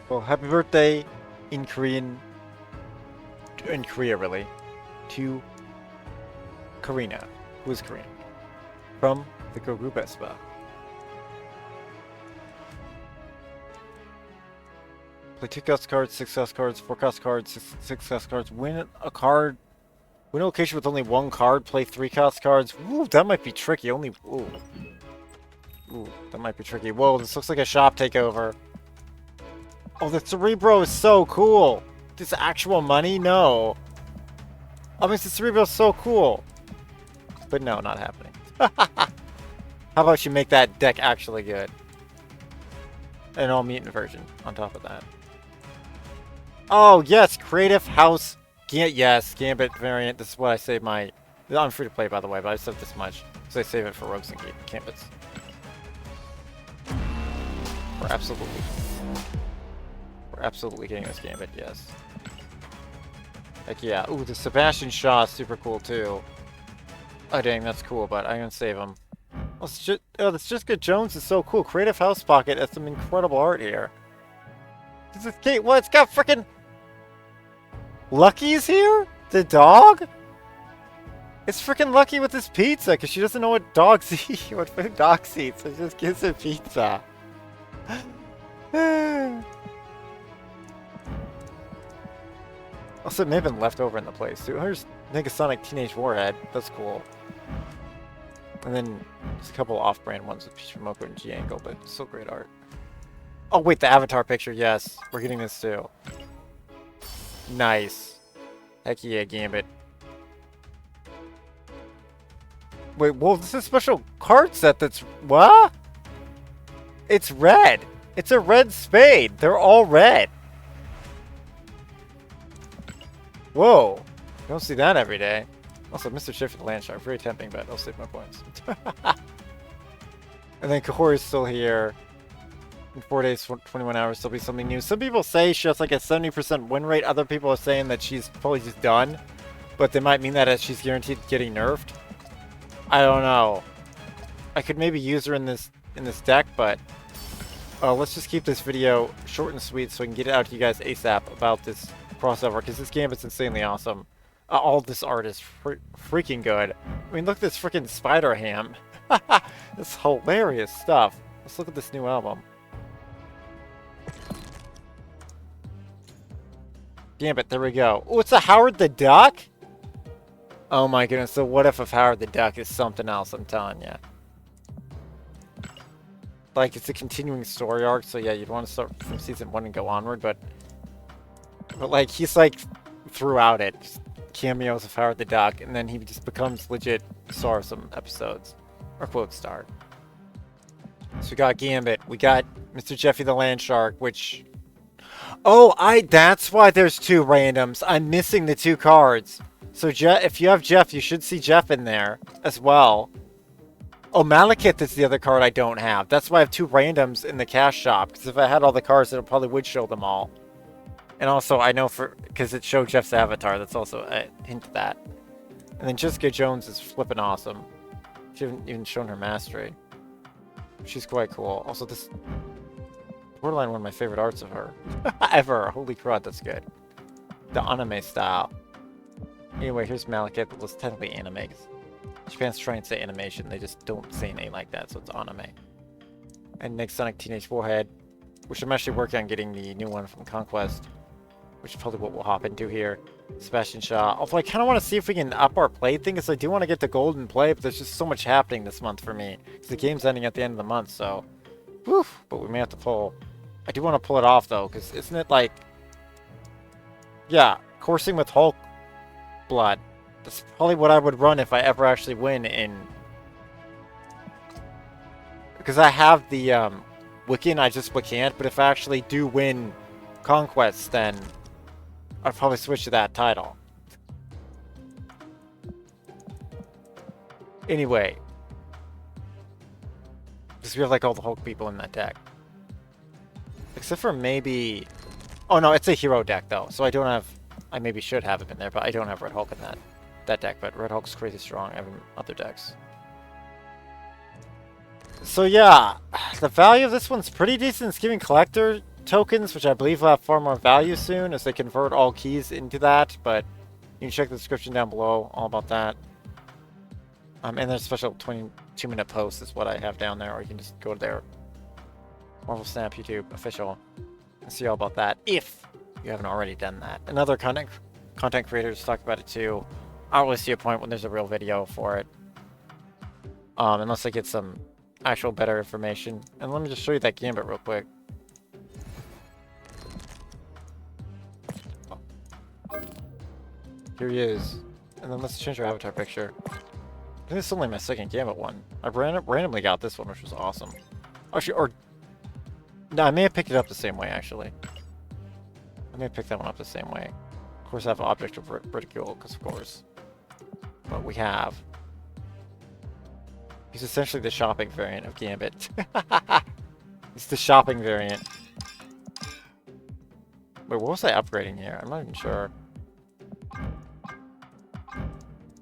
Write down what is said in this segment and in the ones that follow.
Well, happy birthday in Korean, in Korea really, to Karina, who is Korean, from the girl group Espa. Play 2 cost cards, 6 cost cards, 4 cost cards, 6 cost cards, win a card, win a location with only 1 card, play 3 cost cards. Ooh, that might be tricky, ooh, that might be tricky. Whoa, this looks like a shop takeover. Oh, the Cerebro is so cool! This actual money? No. I mean, the Cerebro is so cool. But no, not happening. How about you make that deck actually good? An all-mutant version on top of that. Oh, yes! Creative House... yes, Gambit variant. This is what I save my... I'm free to play, by the way, but I saved this much. Because I save it for Rogues and Gambits. We're absolutely getting this Gambit, yes. Heck yeah. Ooh, the Sebastian Shaw is super cool, too. Oh, dang, that's cool, but I'm gonna save him. Oh, this Just Good Jones is so cool. Creative House Pocket has some incredible art here. This is Kate. What? It's got frickin' Lucky's here? The dog? It's frickin' Lucky with his pizza, because she doesn't know what dogs eat, what food dogs eat, so she just gives him pizza. Also, it may have been left over in the place, too. Here's Negasonic Teenage Warhead. That's cool. And then just a couple off-brand ones with Peach Momoko and G-Angle, but still great art. Oh, wait, the Avatar picture, yes. We're getting this, too. Nice. Heck yeah, Gambit. Wait, well, this is a special card set that's... What? It's red. It's a red spade. They're all red. Whoa. You don't see that every day. Also, Mr. Shift the Land Shark. Very tempting, but I'll save my points. And then Kahhori's still here. In 4 days, 21 hours, there'll be something new. Some people say she has like a 70% win rate. Other people are saying that she's probably just done. But they might mean that as she's guaranteed getting nerfed. I don't know. I could maybe use her in this deck, but... let's just keep this video short and sweet so I can get it out to you guys ASAP about this crossover, because this Gambit's insanely awesome. All this art is freaking good. I mean, look at this freaking spider ham. This hilarious stuff. Let's look at this new album. Gambit, there we go. Oh, it's a Howard the Duck? Oh my goodness, so what if Howard the Duck is something else, I'm telling you. Like, it's a continuing story arc, so yeah, you'd want to start from season 1 and go onward, but like, he's like, throughout it, just cameos of Howard the Duck, and then he just becomes legit star of some episodes. Or quote star. So we got Gambit, we got Mr. Jeffy the Land Shark, which... Oh, that's why there's 2 randoms. I'm missing the 2 cards. So if you have Jeff, you should see Jeff in there as well. Oh, Malekith is the other card I don't have. That's why I have 2 randoms in the cash shop. Because if I had all the cards, it probably would show them all. And also, I know because it showed Jeff's avatar. That's also a hint of that. And then Jessica Jones is flipping awesome. She hasn't even shown her mastery. She's quite cool. Also, this... borderline one of my favorite arts of her. Ever. Holy crud, that's good. The anime style. Anyway, here's Malekith. Well, it's technically anime. Japan's trying to say animation, they just don't say an A like that, so it's anime. And Negasonic Teenage Warhead, which I'm actually working on getting the new one from Conquest, which is probably what we'll hop into here. Sebastian Shaw. Although I kind of want to see if we can up our play thing, because I do want to get the golden play, but there's just so much happening this month for me. Because the game's ending at the end of the month, so... Woof! But we may have to pull... I do want to pull it off, though, because isn't it like... Yeah, coursing with Hulk blood. That's probably what I would run if I ever actually win in... Because I have the Wiccan, I just can't, but if I actually do win Conquest, then I'd probably switch to that title. Anyway. Because we have like all the Hulk people in that deck. Except for maybe... Oh no, it's a hero deck though, so I don't have... I maybe should have him in there, but I don't have Red Hulk in that deck, but Red Hulk's crazy strong. I have him in other decks. So yeah, the value of this one's pretty decent. It's giving Collector tokens, which I believe will have far more value soon as they convert all keys into that, but you can check the description down below all about that. And there's a special 22-minute post is what I have down there, or you can just go to their Marvel Snap YouTube official and see all about that, if you haven't already done that. And other content creators talk about it too. I don't really see a point when there's a real video for it. Unless I get some actual better information. And let me just show you that Gambit real quick. Here he is. And then let's change our avatar picture. I think this is only my second Gambit one. I randomly got this one, which was awesome. Actually, or... No, I may have picked it up the same way, actually. I may have picked that one up the same way. Of course, I have Object of Ridicule, because of course. But we have... He's essentially the shopping variant of Gambit. It's the shopping variant. Wait, what was I upgrading here? I'm not even sure.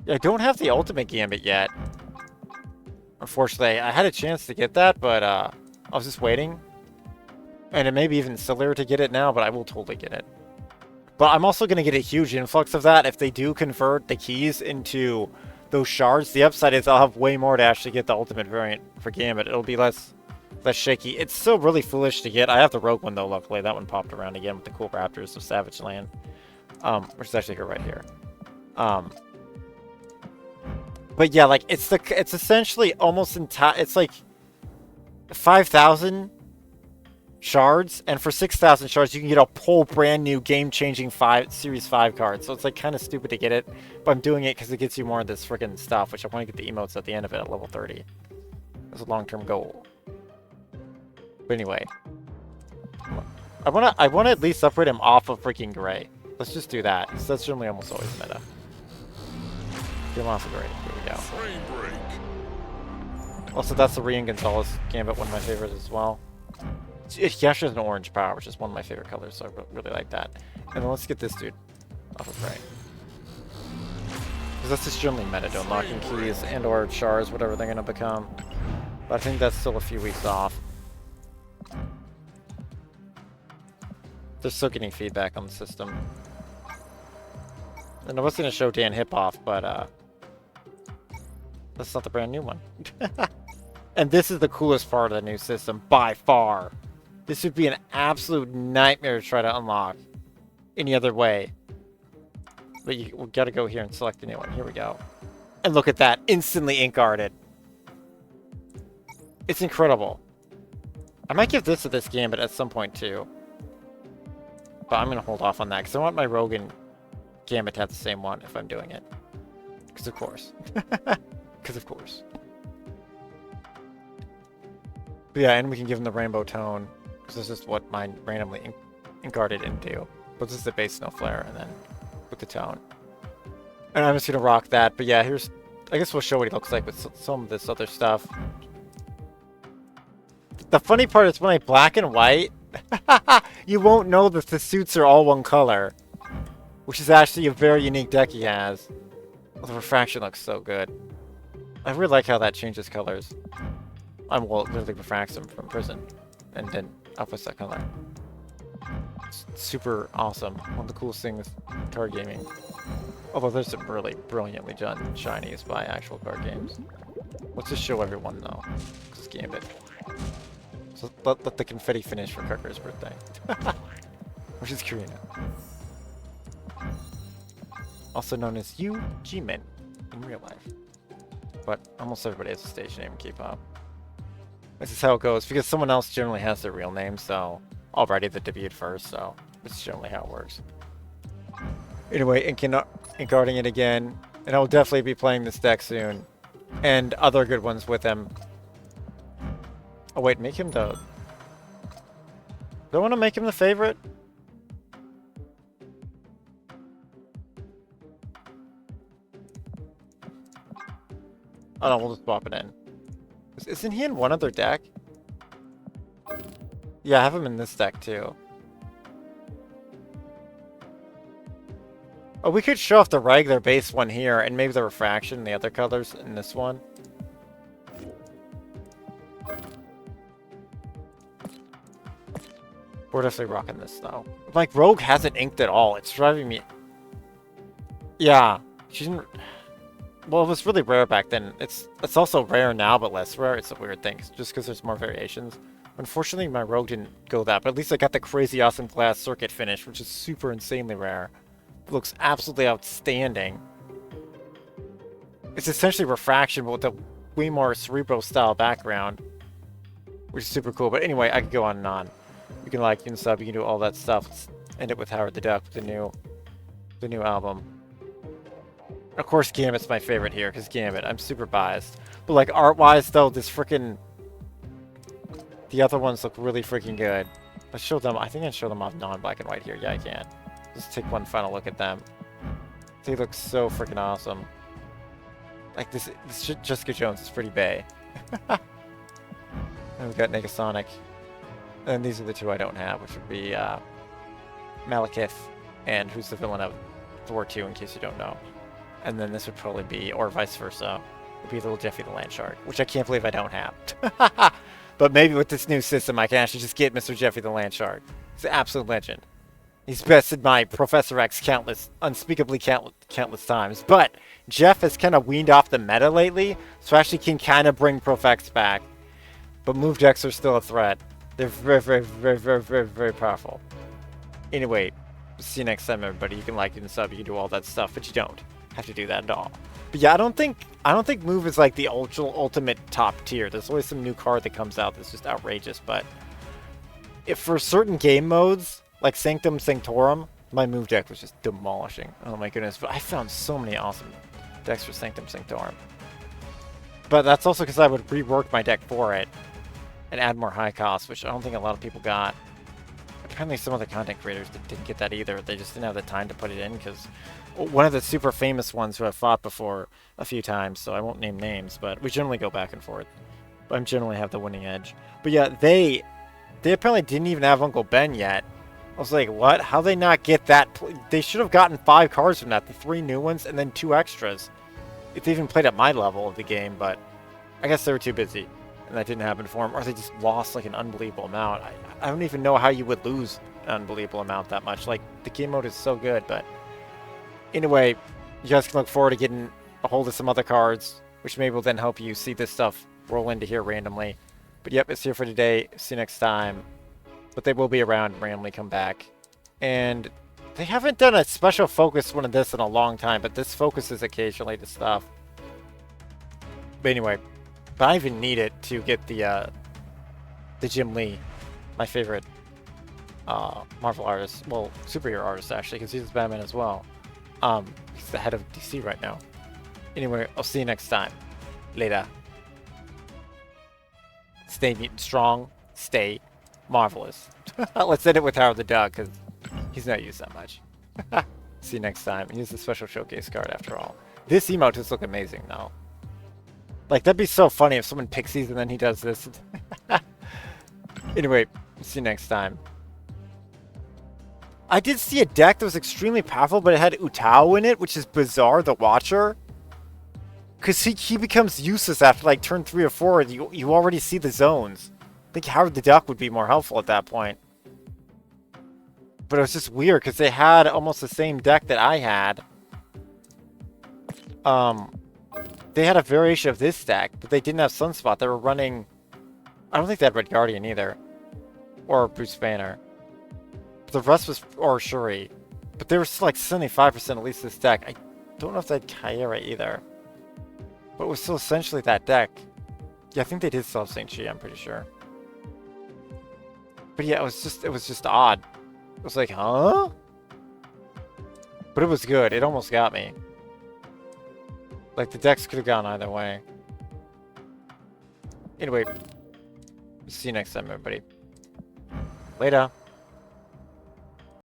Yeah, I don't have the ultimate Gambit yet. Unfortunately, I had a chance to get that, but I was just waiting. And it may be even sillier to get it now, but I will totally get it. But I'm also going to get a huge influx of that if they do convert the keys into those shards. The upside is I'll have way more to actually get the ultimate variant for Gambit. It'll be less shaky. It's still really foolish to get. I have the rogue one though, luckily. That one popped around again with the cool raptors of Savage Land. Which is actually here right here. But yeah, like it's essentially almost entire. It's like 5,000 shards, and for 6,000 shards, you can get a whole brand new game-changing Series 5 card. So it's like kind of stupid to get it, but I'm doing it because it gets you more of this freaking stuff, which I want to get the emotes at the end of it at level 30. That's a long-term goal. But anyway, I wanna at least upgrade him off of freaking Gray. Let's just do that. So that's generally almost always meta. Get him off of Gray. Here we go. Frame break. Also, that's the Rian Gonzalez Gambit, one of my favorites as well. He actually has an orange power, which is one of my favorite colors, so I really like that. And then let's get this dude off of Gray. Because that's just generally meta to unlocking keys and or shards, whatever they're going to become. But I think that's still a few weeks off. They're still getting feedback on the system. And I was going to show Dan Hip-Off, but that's not the brand new one. And this is the coolest part of the new system, by far. This would be an absolute nightmare to try to unlock any other way. But we gotta go here and select the new one. Here we go. And look at that. Instantly ink-arted. It's incredible. I might give this to this Gambit at some point, too. But I'm gonna hold off on that, because I want my Rogue and Gambit to have the same one if I'm doing it. Because of course. Because of course. But yeah, and we can give him the rainbow tone, because this is what mine randomly ink-arted into. But this is the base Snow Flare, and then with the tone. And I'm just going to rock that, but yeah, here's... I guess we'll show what he looks like with some of this other stuff. The funny part is when I black and white, you won't know that the suits are all one color. Which is actually a very unique deck he has. The refraction looks so good. I really like how that changes colors. Well, it literally refracts him from prison, and then outputs that color. It's super awesome. One of the coolest things with card gaming. Although there's some really brilliantly done shinies by actual card games. Let's just show everyone though, because it's Gambit. So let the confetti finish for Kirker's birthday. Which is Karina. Also known as Xmen in real life. But almost everybody has a stage name in K-pop. This is how it goes, because someone else generally has their real name, so already they debuted first, so this is generally how it works. Anyway, ink-arting it again, and I will definitely be playing this deck soon, and other good ones with him. Oh wait, make him the... Do I want to make him the favorite? Oh no, we'll just swap it in. Isn't he in one other deck? Yeah, I have him in this deck too. Oh, we could show off the regular base one here, and maybe the refraction and the other colors in this one. We're definitely rocking this, though. Like, Rogue hasn't inked at all. It's driving me... Yeah. She didn't... Well, it was really rare back then. It's also rare now, but less rare. It's a weird thing, just because there's more variations. Unfortunately, my Rogue didn't go that, but at least I got the crazy awesome glass circuit finish, which is super insanely rare. It looks absolutely outstanding. It's essentially refraction, but with a way more Cerebro-style background, which is super cool. But anyway, I could go on and on. You can like, you can sub, you can do all that stuff. Let's end it with Howard the Duck, the new album. Of course, Gambit's my favorite here, because Gambit, I'm super biased. But like, art-wise, though, this freaking... The other ones look really freaking good. Let's show them, I think I can show them off non-black and white here. Yeah, I can. Just take one final look at them. They look so freaking awesome. Like, this Jessica Jones is pretty bae. And we've got Negasonic. And these are the two I don't have, which would be Malekith and who's the villain of Thor 2, in case you don't know. And then this would probably be, or vice versa, would be Little Jeffy the Land Shark, which I can't believe I don't have. But maybe with this new system, I can actually just get Mr. Jeffy the Land Shark. He's an absolute legend. He's bested my Professor X unspeakably countless times. But Jeff has kind of weaned off the meta lately, so actually can kind of bring Prof X back. But move decks are still a threat. They're very, very, very, very, very, very powerful. Anyway, see you next time, everybody. You can like and sub, you can do all that stuff, but you don't have to do that at all. But yeah, I don't think move is like the ultimate top tier. There's always some new card that comes out that's just outrageous. But if for certain game modes like Sanctum Sanctorum, my move deck was just demolishing. Oh my goodness! But I found so many awesome decks for Sanctum Sanctorum. But that's also because I would rework my deck for it and add more high cost, which I don't think a lot of people got. Apparently some other content creators didn't get that either. They just didn't have the time to put it in, because one of the super famous ones who I've fought before a few times, so I won't name names, but we generally go back and forth. But I generally have the winning edge. But yeah, they apparently didn't even have Uncle Ben yet. I was like, what? How they not get that? They should have gotten 5 cards from that, the 3 new ones, and then 2 extras. If they even played at my level of the game, but I guess they were too busy. And that didn't happen for them, or they just lost like an unbelievable amount. I don't even know how you would lose an unbelievable amount that much. Like, the game mode is so good, but anyway, you guys can look forward to getting a hold of some other cards, which maybe will then help you see this stuff roll into here randomly. But yep, it's here for today. See you next time. But they will be around and randomly come back. And they haven't done a special focus one of this in a long time, but this focuses occasionally to stuff. But anyway, but I even need it to get the Jim Lee, my favorite Marvel artist, well, superhero artist actually, because he's Batman as well. He's the head of DC right now. Anyway, I'll see you next time. Later. Stay mutant strong. Stay marvelous. Let's end it with Howard the Duck, because he's not used that much. See you next time. Use the special showcase card after all. This emote does look amazing though. Like, that'd be so funny if someone picks these and then he does this. Anyway, see you next time. I did see a deck that was extremely powerful, but it had Utao in it, which is bizarre, the Watcher. Because he becomes useless after, like, turn 3 or 4, and you already see the zones. I think Howard the Duck would be more helpful at that point. But it was just weird, because they had almost the same deck that I had. They had a variation of this deck, but they didn't have Sunspot. They were running... I don't think they had Red Guardian either. Or Bruce Banner. But the rest was... Or Shuri. But they were still like 75% at least this deck. I don't know if they had Kyra either. But it was still essentially that deck. Yeah, I think they did still have St. Chi, I'm pretty sure. But yeah, it was just odd. It was like, huh? But it was good. It almost got me. Like, the decks could have gone either way. Anyway, see you next time, everybody. Later.